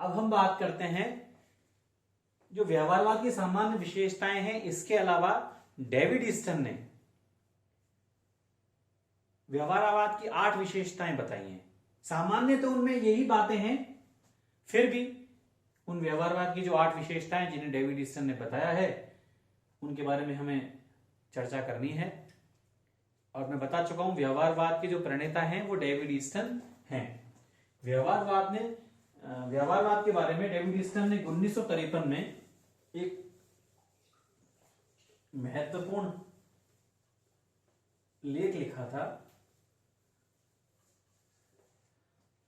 अब हम बात करते हैं जो व्यवहारवाद की सामान्य विशेषताएं हैं, इसके अलावा डेविड ईस्टन ने व्यवहारवाद की 8 विशेषताएं बताई हैं। सामान्य तो उनमें यही बातें हैं, फिर भी उन व्यवहारवाद की जो 8 विशेषताएं जिन्हें डेविड ईस्टन ने बताया है उनके बारे में हमें चर्चा करनी है। और मैं बता चुका हूं व्यवहारवाद के जो प्रणेता हैं वो डेविड ईस्टन हैं। व्यवहारवाद के बारे में डेविड ईस्टन ने 1953 में एक महत्वपूर्ण लेख लिखा था,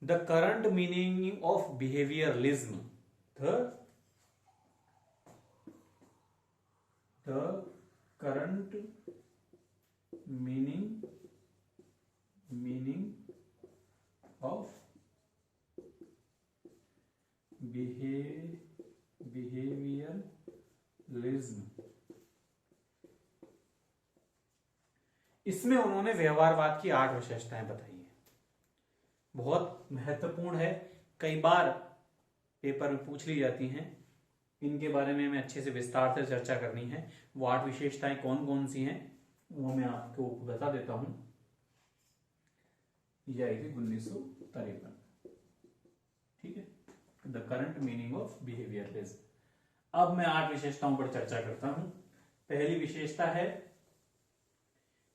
the current meaning of behaviourism. The current meaning of behaviourism. इसमें उन्होंने व्यवहारवाद की 8 विशेषताएं बताई हैं। बहुत महत्वपूर्ण है, कई बार पेपर में पूछ ली जाती हैं, इनके बारे में हमें अच्छे से विस्तार से चर्चा करनी है। वो 8 विशेषताएं कौन कौन सी हैं वो मैं आपको बता देता हूं। यह आई थी 1953, ठीक है, the current meaning of behaviourism. अब मैं 8 विशेषताओं पर चर्चा करता हूं। पहली विशेषता है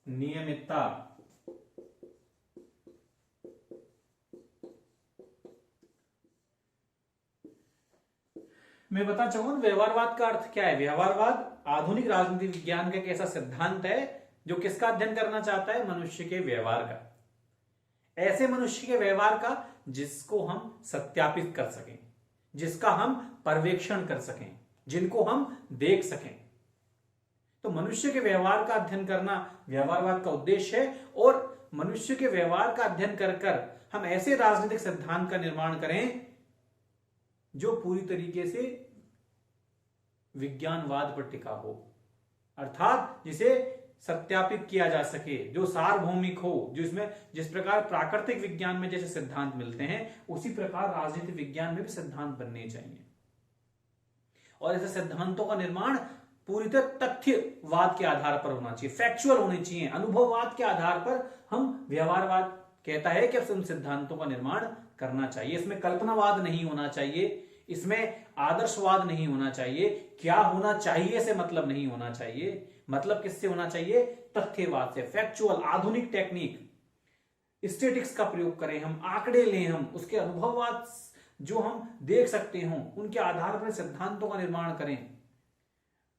नियमितता। मैं बता चुका हूं व्यवहारवाद का अर्थ क्या है। व्यवहारवाद आधुनिक राजनीति विज्ञान का एक ऐसा सिद्धांत है जो किसका अध्ययन करना चाहता है, मनुष्य के व्यवहार का, ऐसे मनुष्य के व्यवहार का जिसको हम सत्यापित कर सकें, जिसका हम पर्यवेक्षण कर सकें, जिनको हम देख सकें। तो मनुष्य के व्यवहार का अध्ययन करना व्यवहारवाद का उद्देश्य है। और मनुष्य के व्यवहार का अध्ययन कर हम ऐसे राजनीतिक सिद्धांत का निर्माण करें जो पूरी तरीके से विज्ञानवाद पर टिका हो, अर्थात जिसे सत्यापित किया जा सके, जो सार्वभौमिक हो, जिसमें जिस प्रकार प्राकृतिक विज्ञान में जैसे सिद्धांत मिलते हैं उसी प्रकार राजनीतिक विज्ञान में भी सिद्धांत बनने चाहिए। और ऐसे सिद्धांतों का निर्माण पूरी तरह तथ्यवाद के आधार पर होना चाहिए, फैक्चुअल होने चाहिए। अनुभववाद के आधार पर हम व्यवहारवाद कहता है कि उन सिद्धांतों का निर्माण करना चाहिए। इसमें कल्पनावाद नहीं होना चाहिए, इसमें आदर्शवाद नहीं होना चाहिए, क्या होना चाहिए से मतलब नहीं होना चाहिए। मतलब किससे होना चाहिए, तथ्यवाद से, फैक्चुअल, आधुनिक टेक्निक, स्टेटिक्स का प्रयोग करें हम, आंकड़े लें हम, उसके अनुभववाद जो हम देख सकते हो उनके आधार पर सिद्धांतों का निर्माण करें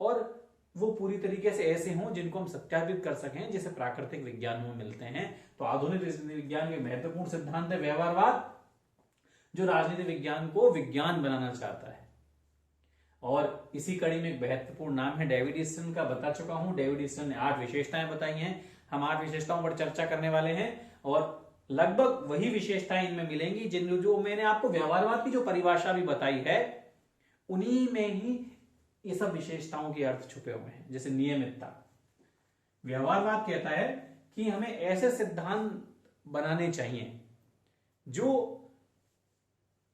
और वो पूरी तरीके से ऐसे हों जिनको हम सत्यापित कर सकें, जैसे प्राकृतिक विज्ञान में मिलते हैं। तो आधुनिक विज्ञान के महत्वपूर्ण सिद्धांत है व्यवहारवाद, जो राजनीति विज्ञान को विज्ञान बनाना चाहता है। और इसी कड़ी में एक महत्वपूर्ण नाम है डेविड ईस्टन का, बता चुका हूं। डेविड ईस्टन ने 8 विशेषताएं बताई हैं, हम 8 विशेषताओं पर चर्चा करने वाले हैं और लगभग वही विशेषताएं इनमें मिलेंगी जिन जो मैंने आपको व्यवहारवाद की जो परिभाषा भी बताई है उन्हीं में ही ये सब विशेषताओं के अर्थ छुपे हुए हैं। जैसे नियमितता, व्यवहारवाद कहता है कि हमें ऐसे सिद्धांत बनाने चाहिए जो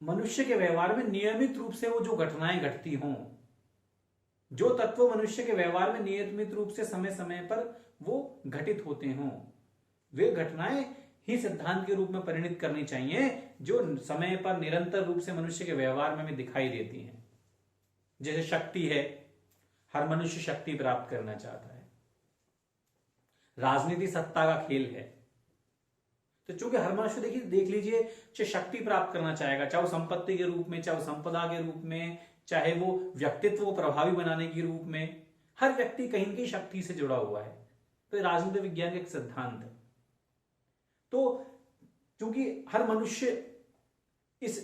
मनुष्य के व्यवहार में नियमित रूप से वो जो घटनाएं घटती हों, जो तत्व मनुष्य के व्यवहार में नियमित रूप से समय समय पर वो घटित होते हों, वे घटनाएं ही सिद्धांत के रूप में परिणित करनी चाहिए जो समय पर निरंतर रूप से मनुष्य के व्यवहार में भी दिखाई देती हैं। जैसे शक्ति है, हर मनुष्य शक्ति प्राप्त करना चाहता है, राजनीति सत्ता का खेल है। तो चूंकि हर मनुष्य देखिए देख लीजिए, चाहे शक्ति प्राप्त करना चाहेगा, चाहे वो संपत्ति के रूप में, चाहे वो संपदा के रूप में, चाहे वो व्यक्तित्व को प्रभावी बनाने के रूप में, हर व्यक्ति कहीं न कहीं शक्ति से जुड़ा हुआ है। तो राजनीति विज्ञान का एक सिद्धांत है। तो चूंकि हर मनुष्य इस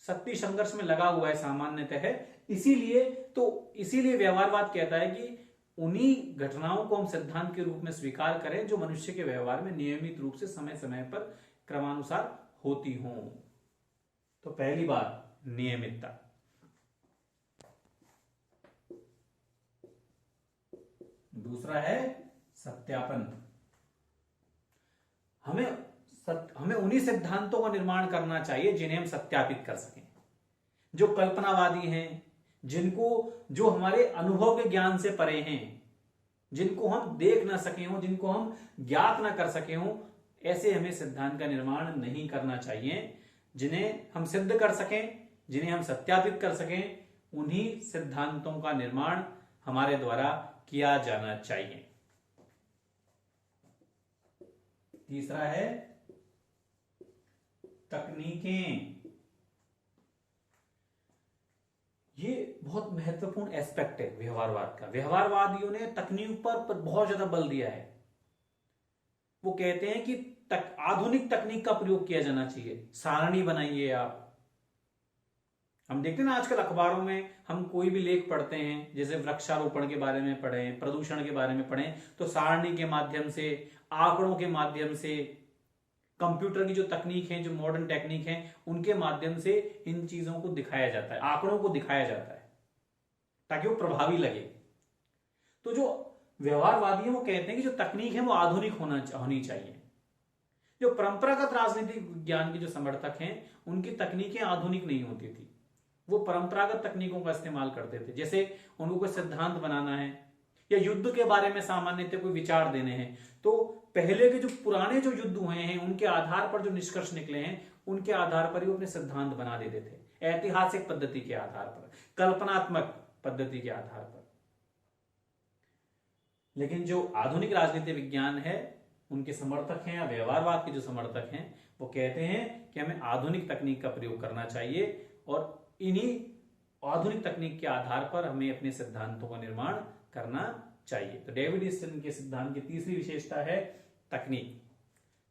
शक्ति संघर्ष में लगा हुआ है सामान्यतः है, इसीलिए व्यवहारवाद कहता है कि उन्हीं घटनाओं को हम सिद्धांत के रूप में स्वीकार करें जो मनुष्य के व्यवहार में नियमित रूप से समय समय पर क्रमानुसार होती हों। तो पहली बात नियमितता। दूसरा है सत्यापन। हमें उन्हीं सिद्धांतों का निर्माण करना चाहिए जिन्हें हम सत्यापित कर सकें। जो कल्पनावादी हैं, जिनको जो हमारे अनुभव के ज्ञान से परे हैं, जिनको हम देख ना सके हों, जिनको हम ज्ञात ना कर सके हों, ऐसे हमें सिद्धांत का निर्माण नहीं करना चाहिए। जिन्हें हम सिद्ध कर सकें, जिन्हें हम सत्यापित कर सकें, उन्हीं सिद्धांतों का निर्माण हमारे द्वारा किया जाना चाहिए। तीसरा है तकनीकें। ये बहुत महत्वपूर्ण एस्पेक्ट है व्यवहारवाद का। व्यवहारवादियों ने तकनीक पर बहुत ज्यादा बल दिया है। वो कहते हैं कि आधुनिक तकनीक का प्रयोग किया जाना चाहिए। सारणी बनाइए आप। हम देखते हैं ना आजकल अखबारों में हम कोई भी लेख पढ़ते हैं, जैसे वृक्षारोपण के बारे में पढ़ें, प्रदूषण के बारे में पढ़ें, तो सारणी के माध्यम से, आंकड़ों के माध्यम से, कंप्यूटर की जो तकनीक है, जो मॉडर्न टेक्निक है, उनके माध्यम से इन चीजों को दिखाया जाता है, आंकड़ों को दिखाया जाता है, ताकि वो प्रभावी लगे। तो जो व्यवहारवादी हैं वो कहते हैं कि जो तकनीक है वो आधुनिक होनी चाहिए। जो परंपरागत राजनीतिक विज्ञान के जो समर्थक हैं, उनकी तकनीकें आधुनिक नहीं होती थी। वो परंपरागत तकनीकों का इस्तेमाल करते थे। जैसे उनको कोई सिद्धांत बनाना है या युद्ध के बारे में सामान्यतः कोई विचार देने हैं, तो पहले के जो पुराने जो युद्ध हुए हैं उनके आधार पर जो निष्कर्ष निकले हैं, उनके आधार पर ही वो अपने सिद्धांत बना देते थे, ऐतिहासिक पद्धति के आधार पर, कल्पनात्मक पद्धति के आधार पर। लेकिन जो आधुनिक राजनीति विज्ञान है, उनके समर्थक हैं या व्यवहारवाद के जो समर्थक हैं, वो कहते हैं कि हमें आधुनिक तकनीक का प्रयोग करना चाहिए और इन्हीं आधुनिक तकनीक के आधार पर हमें अपने सिद्धांतों का निर्माण करना चाहिए। तो डेविड ईस्टन के सिद्धांत की तीसरी विशेषता है तकनीक।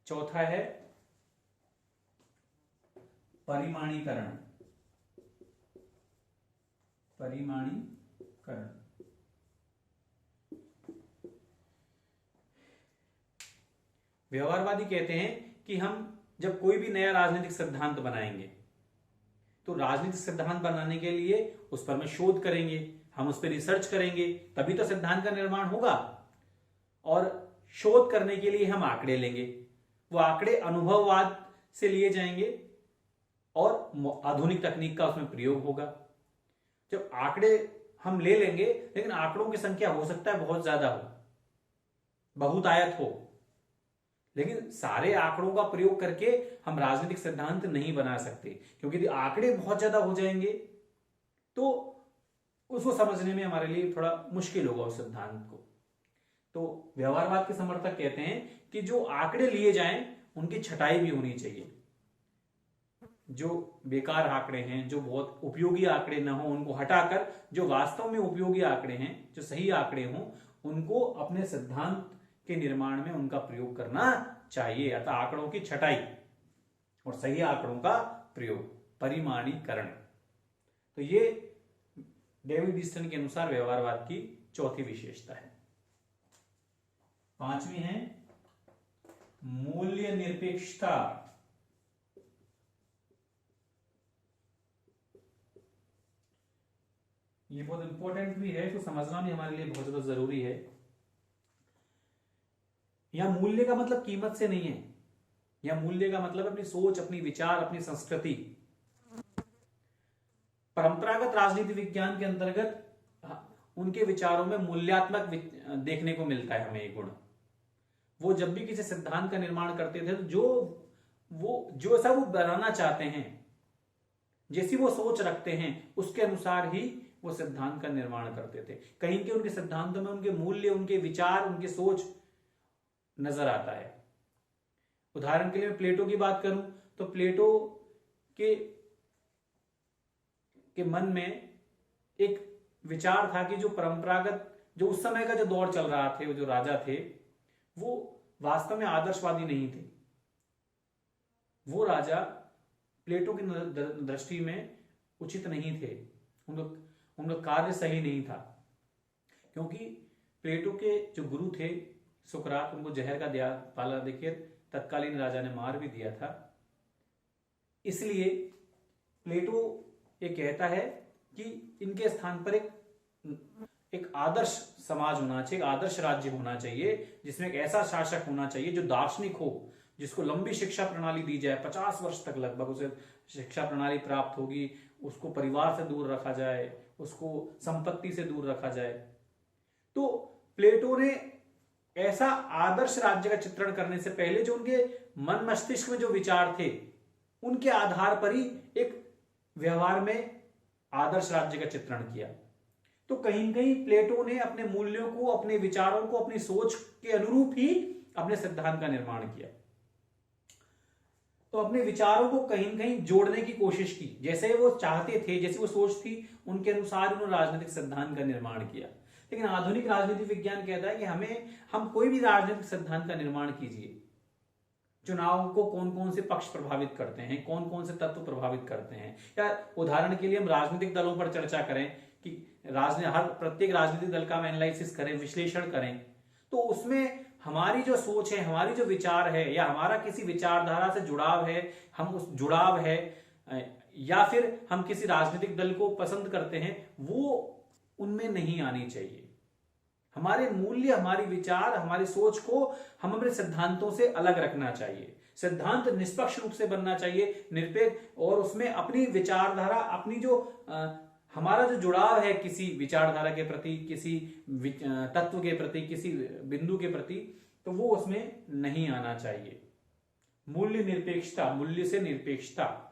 चौथा है परिमाणीकरण। परिमाणीकरण व्यवहारवादी कहते हैं कि हम जब कोई भी नया राजनीतिक सिद्धांत बनाएंगे, तो राजनीतिक सिद्धांत बनाने के लिए उस पर में शोध करेंगे, हम उस पर रिसर्च करेंगे, तभी तो सिद्धांत का निर्माण होगा। और शोध करने के लिए हम आंकड़े लेंगे, वो आंकड़े अनुभववाद से लिए जाएंगे और आधुनिक तकनीक का उसमें प्रयोग होगा। जब आंकड़े हम ले लेंगे, लेकिन आंकड़ों की संख्या हो सकता है बहुत ज्यादा हो, बहुतायत हो, लेकिन सारे आंकड़ों का प्रयोग करके हम राजनीतिक सिद्धांत नहीं बना सकते, क्योंकि यदि आंकड़े बहुत ज्यादा हो जाएंगे तो उसको समझने में हमारे लिए थोड़ा मुश्किल होगा उस सिद्धांत को। तो व्यवहारवाद के समर्थक कहते हैं कि जो आंकड़े लिए जाएं उनकी छटाई भी होनी चाहिए। जो बेकार आंकड़े हैं, जो बहुत उपयोगी आंकड़े ना हो, उनको हटाकर जो वास्तव में उपयोगी आंकड़े हैं, जो सही आंकड़े हों, उनको अपने सिद्धांत के निर्माण में उनका प्रयोग करना चाहिए। अतः आंकड़ों की छटाई और सही आंकड़ों का प्रयोग, परिमाणीकरण। तो ये डेविड ईस्टन के अनुसार व्यवहारवाद की चौथी विशेषता है। पांचवी है मूल्य निरपेक्षता। ये बहुत इंपॉर्टेंट भी है, तो समझना भी हमारे लिए बहुत ज्यादा जरूरी है। यहां मूल्य का मतलब कीमत से नहीं है, यहां मूल्य का मतलब अपनी सोच, अपनी विचार, अपनी संस्कृति। परंपरागत राजनीति विज्ञान के अंतर्गत उनके विचारों में मूल्यात्मक देखने को मिलता है हमें एक गुण। वो जब भी किसी सिद्धांत का निर्माण करते थे, तो जो ऐसा वो बनाना चाहते हैं, जैसी वो सोच रखते हैं, उसके अनुसार ही वो सिद्धांत का निर्माण करते थे। कहीं के उनके सिद्धांतों में उनके मूल्य, उनके विचार, उनकी सोच नजर आता है। उदाहरण के लिए मैं प्लेटो की बात करूं तो प्लेटो के मन में एक विचार था कि जो परंपरागत, जो उस समय का जो दौर चल रहा थे, वो जो राजा थे, वो वास्तव में आदर्शवादी नहीं थे। वो राजा प्लेटो की दृष्टि में उचित नहीं थे, उनका कार्य सही नहीं था, क्योंकि प्लेटो के जो गुरु थे सुकरात, उनको जहर का पाला देकर तत्कालीन राजा ने मार भी दिया था। इसलिए प्लेटो ये कहता है कि इनके स्थान पर एक आदर्श समाज होना चाहिए, एक आदर्श राज्य होना चाहिए, जिसमें एक ऐसा शासक होना चाहिए जो दार्शनिक हो, जिसको लंबी शिक्षा प्रणाली दी जाए, 50 वर्ष तक लगभग उसे शिक्षा प्रणाली प्राप्त होगी, उसको परिवार से दूर रखा जाए, उसको संपत्ति से दूर रखा जाए। तो प्लेटो ने ऐसा आदर्श राज्य का चित्रण करने से पहले जो उनके मन मस्तिष्क में जो विचार थे उनके आधार पर ही एक व्यवहार में आदर्श राज्य का चित्रण किया। तो कहीं कहीं प्लेटो ने अपने मूल्यों को, अपने विचारों को, अपनी सोच के अनुरूप ही अपने सिद्धांत का निर्माण किया। तो अपने विचारों को कहीं कहीं जोड़ने की कोशिश की, जैसे वो चाहते थे, जैसी वो सोच थी उनके अनुसार उन्होंने राजनीतिक सिद्धांत का निर्माण किया। लेकिन आधुनिक राजनीति विज्ञान कहता है कि हम कोई भी राजनीतिक सिद्धांत का निर्माण कीजिए, चुनाव को कौन कौन से पक्ष प्रभावित करते हैं, कौन कौन से तत्व प्रभावित करते हैं, या उदाहरण के लिए हम राजनीतिक दलों पर चर्चा करें कि प्रत्येक राजनीतिक दल का हम एनालिसिस करें, विश्लेषण करें, तो उसमें हमारी जो सोच है, हमारी जो विचार है, या हमारा किसी विचारधारा से जुड़ाव है, हम उस जुड़ाव है, या फिर हम किसी राजनीतिक दल को पसंद करते हैं, वो उनमें नहीं आनी चाहिए। हमारे मूल्य, हमारी विचार, हमारी सोच को हम अपने सिद्धांतों से अलग रखना चाहिए। सिद्धांत निष्पक्ष रूप से बनना चाहिए, निरपेक्ष, और उसमें अपनी विचारधारा, अपनी जो हमारा जो जुड़ाव है किसी विचारधारा के प्रति, किसी तत्व के प्रति, किसी बिंदु के प्रति, तो वो उसमें नहीं आना चाहिए। मूल्य निरपेक्षता, मूल्य से निरपेक्षता,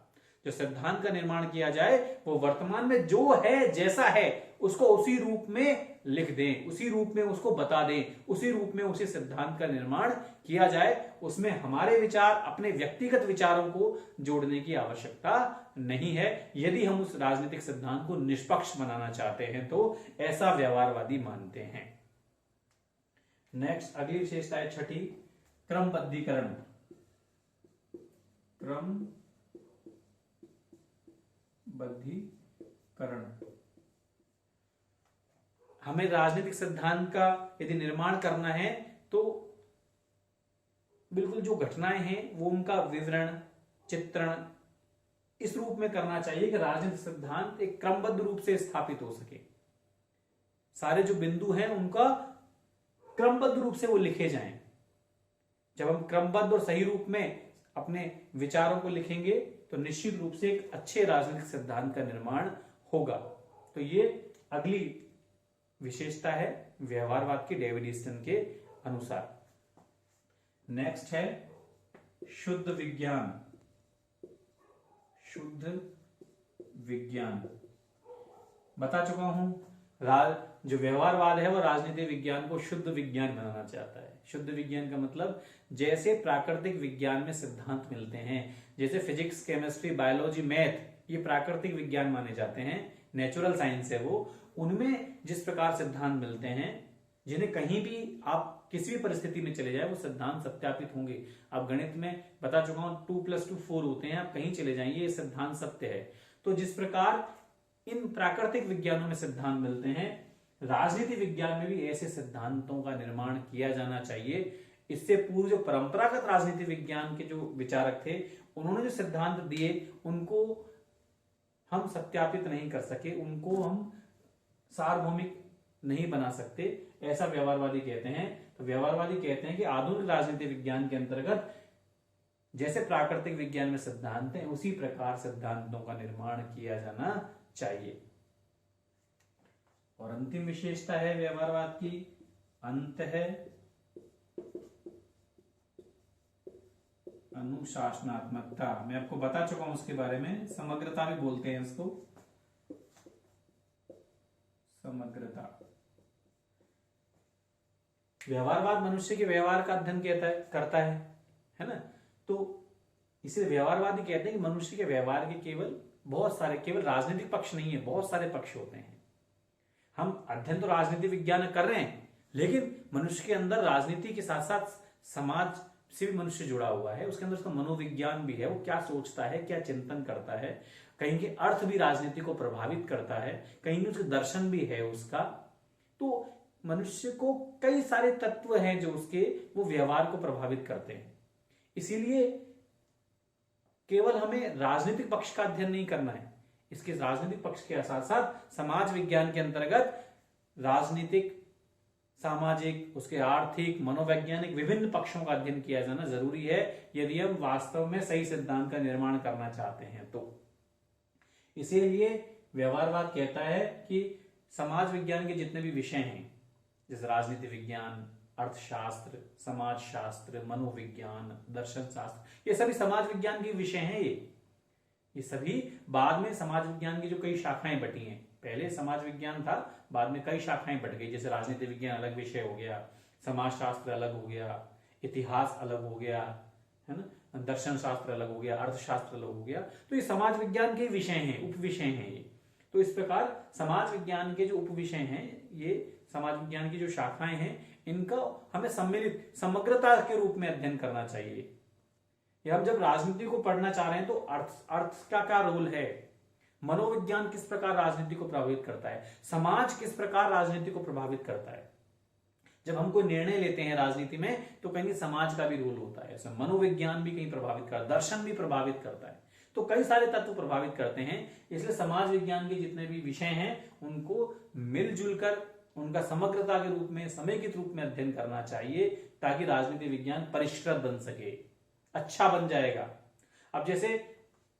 जो सिद्धांत का निर्माण किया जाए वो वर्तमान में जो है, जैसा है, उसको उसी रूप में लिख दें, उसी रूप में उसको बता दें, उसी रूप में उसी सिद्धांत का निर्माण किया जाए। उसमें हमारे विचार, अपने व्यक्तिगत विचारों को जोड़ने की आवश्यकता नहीं है। यदि हम उस राजनीतिक सिद्धांत को निष्पक्ष बनाना चाहते हैं तो ऐसा व्यवहारवादी मानते हैं। नेक्स्ट, अगली विशेषता है छठी, क्रमबद्धीकरण। क्रमबद्धीकरण। हमें राजनीतिक सिद्धांत का यदि निर्माण करना है तो बिल्कुल जो घटनाएं हैं वो उनका विवरण, चित्रण इस रूप में करना चाहिए कि राजनीतिक सिद्धांत एक क्रमबद्ध रूप से स्थापित हो सके। सारे जो बिंदु हैं उनका क्रमबद्ध रूप से वो लिखे जाएं। जब हम क्रमबद्ध और सही रूप में अपने विचारों को लिखेंगे तो निश्चित रूप से एक अच्छे राजनीतिक सिद्धांत का निर्माण होगा। तो ये अगली विशेषता है व्यवहारवाद की डेविड ईस्टन के अनुसार। नेक्स्ट है शुद्ध विज्ञान। शुद्ध विज्ञान बता चुका हूं, जो व्यवहारवाद है वो राजनीतिक विज्ञान को शुद्ध विज्ञान बनाना चाहता है। शुद्ध विज्ञान का मतलब जैसे प्राकृतिक विज्ञान में सिद्धांत मिलते हैं, जैसे फिजिक्स, केमिस्ट्री, बायोलॉजी, मैथ, ये प्राकृतिक विज्ञान माने जाते हैं, नेचुरल साइंस है वो, उनमें जिस प्रकार सिद्धांत मिलते हैं, जिन्हें कहीं भी आप किसी भी परिस्थिति में चले जाए वो सिद्धांत सत्यापित होंगे। आप गणित में बता चुका हूं 2 + 2 4 होते हैं, आप कहीं चले जाएंगे ये सिद्धांत सत्य है। तो जिस प्रकार इन प्राकृतिक विज्ञानों में सिद्धांत मिलते हैं, राजनीति विज्ञान में भी ऐसे सिद्धांतों का निर्माण किया जाना चाहिए। इससे पूर्व जो परंपरागत राजनीति विज्ञान के जो विचारक थे उन्होंने जो सिद्धांत दिए उनको हम सत्यापित नहीं कर सके, उनको हम सार्वभौमिक नहीं बना सकते, ऐसा व्यवहारवादी कहते हैं। तो व्यवहारवादी कहते हैं कि आधुनिक राजनीति विज्ञान के अंतर्गत जैसे प्राकृतिक विज्ञान में सिद्धांत हैं उसी प्रकार सिद्धांतों का निर्माण किया जाना चाहिए। और अंतिम विशेषता है व्यवहारवाद की अंत है अनुशासनात्मकता। मैं आपको बता चुका हूं उसके बारे में, समग्रता भी बोलते हैं इसको, समग्रता। व्यवहारवाद मनुष्य के व्यवहार का अध्ययन करता है ना। तो इसे व्यवहारवादी कहते हैं कि मनुष्य के व्यवहार के केवल राजनीतिक पक्ष नहीं है, बहुत सारे पक्ष होते हैं। हम अध्ययन तो राजनीति विज्ञान कर रहे हैं, लेकिन मनुष्य के अंदर राजनीति के साथ साथ समाज से भी मनुष्य जुड़ा हुआ है, उसके अंदर उसका मनोविज्ञान भी है, वो क्या सोचता है, क्या चिंतन करता है, कहीं के अर्थ भी राजनीति को प्रभावित करता है, कहीं उसका दर्शन भी है उसका। तो मनुष्य को कई सारे तत्व हैं जो वो व्यवहार को प्रभावित करते हैं। इसीलिए केवल हमें राजनीतिक पक्ष का अध्ययन नहीं करना है, इसके राजनीतिक पक्ष के साथ साथ समाज विज्ञान के अंतर्गत राजनीतिक सामाजिक, उसके आर्थिक, मनोवैज्ञानिक विभिन्न पक्षों का अध्ययन किया जाना जरूरी है यदि हम वास्तव में सही सिद्धांत का निर्माण करना चाहते हैं तो। इसीलिए व्यवहारवाद कहता है कि समाज विज्ञान के जितने भी विषय हैं, जैसे राजनीति विज्ञान, अर्थशास्त्र, समाज शास्त्र, मनोविज्ञान, दर्शन शास्त्र, ये सभी समाज विज्ञान के विषय हैं। ये सभी बाद में समाज विज्ञान की जो कई शाखाएं बटी हैं, पहले समाज विज्ञान था, बाद में कई शाखाएं बट गई। जैसे राजनीति विज्ञान अलग विषय हो गया, समाज शास्त्र अलग हो गया, इतिहास अलग हो गया, है ना, दर्शन शास्त्र अलग हो गया, अर्थशास्त्र अलग हो गया। तो ये समाज विज्ञान के विषय हैं, उप विषय हैं ये। तो इस प्रकार समाज विज्ञान के जो उप विषय हैं, ये समाज विज्ञान की जो शाखाएं हैं, इनका हमें सम्मिलित समग्रता के रूप में अध्ययन करना चाहिए। हम जब राजनीति को पढ़ना चाह रहे हैं तो अर्थ का क्या रोल है, मनोविज्ञान किस प्रकार राजनीति को प्रभावित करता है, समाज किस प्रकार राजनीति को प्रभावित करता है। जब हम कोई निर्णय लेते हैं राजनीति में तो कहीं समाज का भी रोल होता है, मनोविज्ञान भी कहीं प्रभावित करता है, दर्शन भी प्रभावित करता है। तो कई सारे तत्व प्रभावित करते हैं। इसलिए समाज विज्ञान के जितने भी विषय हैं उनको मिलजुल कर उनका समग्रता के रूप में, समेकित रूप में अध्ययन करना चाहिए, ताकि राजनीति विज्ञान परिष्कृत बन सके, अच्छा बन जाएगा। अब जैसे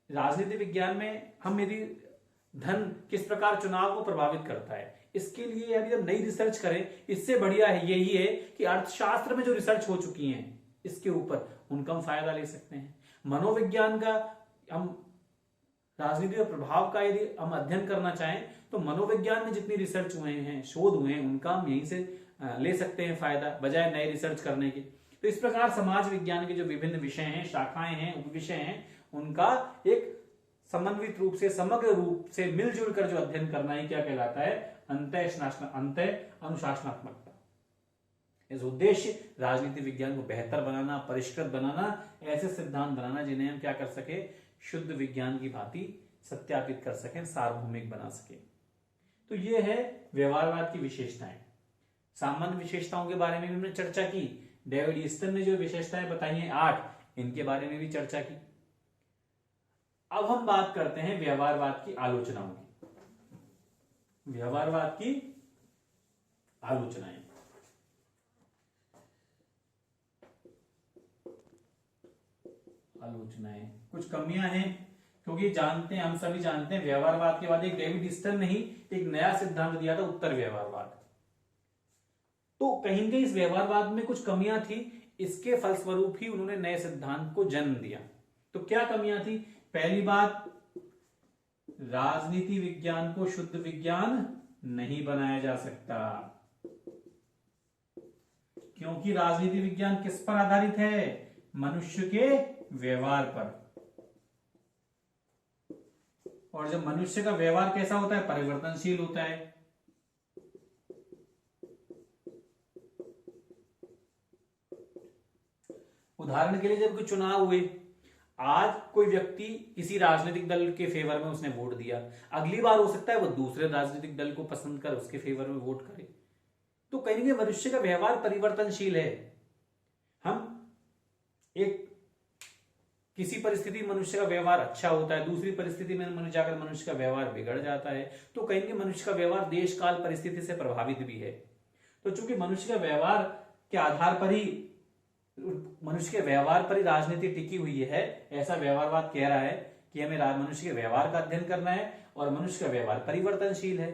राजनीति विज्ञान में हम यदि धन किस प्रकार चुनाव को प्रभावित करता है, इसके लिए यदि हम नई रिसर्च करें, इससे बढ़िया है यही है कि अर्थशास्त्र में जो रिसर्च हो चुकी है इसके ऊपर, उनका हम फायदा ले सकते हैं। मनोविज्ञान का हम राजनीति और प्रभाव का यदि हम अध्ययन करना चाहें तो मनोविज्ञान में जितनी रिसर्च हुए हैं, शोध हुए हैं, उनका हम यहीं से ले सकते हैं फायदा, बजाय नए रिसर्च करने के। तो इस प्रकार समाज विज्ञान के जो विभिन्न विषय हैं, शाखाएं हैं, उपविषय हैं, उनका एक समन्वित रूप से, समग्र रूप से मिलजुल कर जो अध्ययन करना ही क्या कहलाता है, अंतः अनुशासनात्मकता। इस उद्देश्य राजनीति विज्ञान को बेहतर बनाना, परिष्कृत बनाना, ऐसे सिद्धांत बनाना जिन्हें हम क्या कर सके, शुद्ध विज्ञान की भांति सत्यापित कर सकें, सार्वभौमिक बना सके। तो ये है व्यवहारवाद की विशेषताएं। सामान्य विशेषताओं के बारे में भी हमने चर्चा की। डेविड ईस्टन ने जो विशेषताएं बताई हैं 8, इनके बारे में भी चर्चा की। अब हम बात करते हैं व्यवहारवाद की आलोचनाओं की। व्यवहारवाद की आलोचनाएं, कुछ कमियां हैं, क्योंकि जानते हैं, हम सभी जानते हैं, व्यवहारवाद के बाद एक डेविड ईस्टन ने ही एक नया सिद्धांत दिया था, उत्तर व्यवहारवाद। तो कहीं कहीं इस व्यवहारवाद में कुछ कमियां थी, इसके फलस्वरूप ही उन्होंने नए सिद्धांत को जन्म दिया। तो क्या कमियां थी? पहली बात, राजनीति विज्ञान को शुद्ध विज्ञान नहीं बनाया जा सकता, क्योंकि राजनीति विज्ञान किस पर आधारित है, मनुष्य के व्यवहार पर। और जब मनुष्य का व्यवहार कैसा होता है, परिवर्तनशील होता है। उदाहरण के लिए जब कोई चुनाव हुए, आज कोई व्यक्ति किसी राजनीतिक दल के फेवर में उसने वोट दिया, अगली बार हो सकता है वो दूसरे राजनीतिक दल को पसंद कर उसके फेवर में वोट करे। तो कहीं ना कहीं मनुष्य का व्यवहार परिवर्तनशील है। हम एक किसी परिस्थिति में मनुष्य का व्यवहार अच्छा होता है, दूसरी परिस्थिति में जाकर मनुष्य का व्यवहार बिगड़ जाता है। तो कहीं ना कहीं मनुष्य का व्यवहार देश काल परिस्थिति से प्रभावित भी है। तो चूंकि मनुष्य का व्यवहार के आधार पर ही, मनुष्य के व्यवहार पर ही राजनीति टिकी हुई है, ऐसा व्यवहारवाद कह रहा है कि हमें मनुष्य के व्यवहार का अध्ययन करना है, और मनुष्य का व्यवहार परिवर्तनशील है।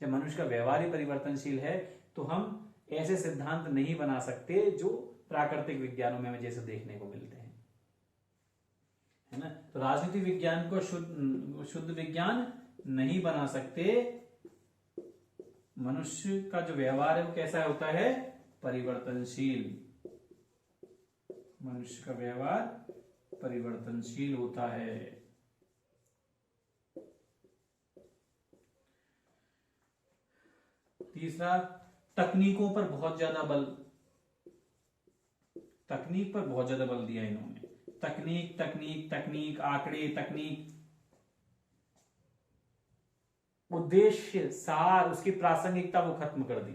जब मनुष्य का व्यवहार ही परिवर्तनशील है तो हम ऐसे सिद्धांत नहीं बना सकते जो प्राकृतिक विज्ञानों में जैसे देखने को मिलते हैं, है ना। तो राजनीति विज्ञान को शुद्ध विज्ञान नहीं बना सकते। मनुष्य का जो व्यवहार है वो कैसा होता है, परिवर्तनशील। मनुष्य का व्यवहार परिवर्तनशील होता है। तीसरा, तकनीकों पर बहुत ज्यादा बल, तकनीक पर बहुत ज्यादा बल दिया इन्होंने। तकनीक तकनीक तकनीक, आंकड़े, तकनीक, उद्देश्य, सार, उसकी प्रासंगिकता वो खत्म कर दी।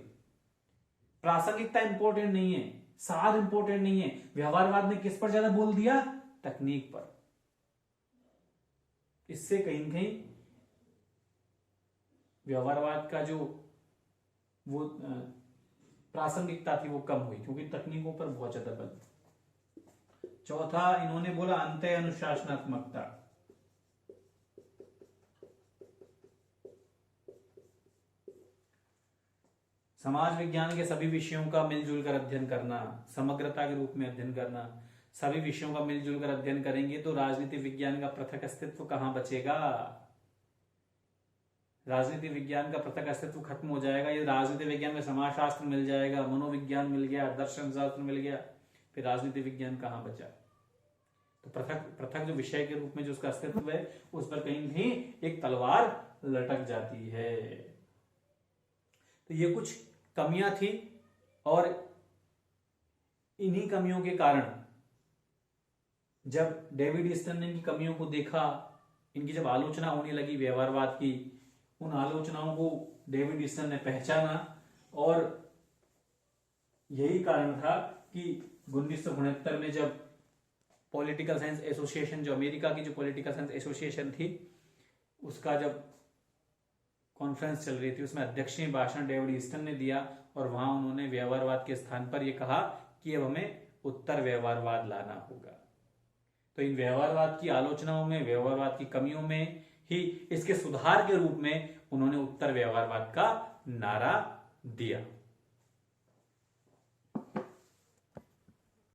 प्रासंगिकता इंपॉर्टेंट नहीं है, सार इंपॉर्टेंट नहीं है। व्यवहारवाद ने किस पर ज्यादा बोल दिया, तकनीक पर। इससे कहीं न कहीं व्यवहारवाद का जो वो प्रासंगिकता थी वो कम हुई, क्योंकि तकनीकों पर बहुत ज्यादा बल। चौथा इन्होंने बोला अंतः अनुशासनात्मकता। समाज विज्ञान के सभी विषयों का मिलजुल कर अध्ययन करना, समग्रता के रूप में अध्ययन करना। सभी विषयों का मिलजुल कर अध्ययन करेंगे तो राजनीति विज्ञान का पृथक अस्तित्व कहां बचेगा? राजनीति विज्ञान का पृथक अस्तित्व खत्म हो जाएगा। ये राजनीति विज्ञान में समाजशास्त्र मिल जाएगा, मनोविज्ञान मिल गया, दर्शन शास्त्र मिल गया, फिर राजनीति विज्ञान कहां बचा? तो पृथक पृथक जो विषय के रूप में जो उसका अस्तित्व है उस पर कहीं भी एक तलवार लटक जाती है। तो ये कुछ कमियां थी, और इन्हीं कमियों के कारण जब डेविड ईस्टन ने इनकी कमियों को देखा, इनकी जब आलोचना होने लगी व्यवहारवाद की, उन आलोचनाओं को डेविड ईस्टन ने पहचाना, और यही कारण था कि 1969 में जब पॉलिटिकल साइंस एसोसिएशन, जो अमेरिका की जो पॉलिटिकल साइंस एसोसिएशन थी, उसका जब कॉन्फ्रेंस चल रही थी, उसमें अध्यक्षीय भाषण डेविड ईस्टन ने दिया, और वहां उन्होंने व्यवहारवाद के स्थान पर यह कहा कि अब हमें उत्तर व्यवहारवाद लाना होगा। तो इन व्यवहारवाद की आलोचनाओं में, व्यवहारवाद की कमियों में ही इसके सुधार के रूप में उन्होंने उत्तर व्यवहारवाद का नारा दिया।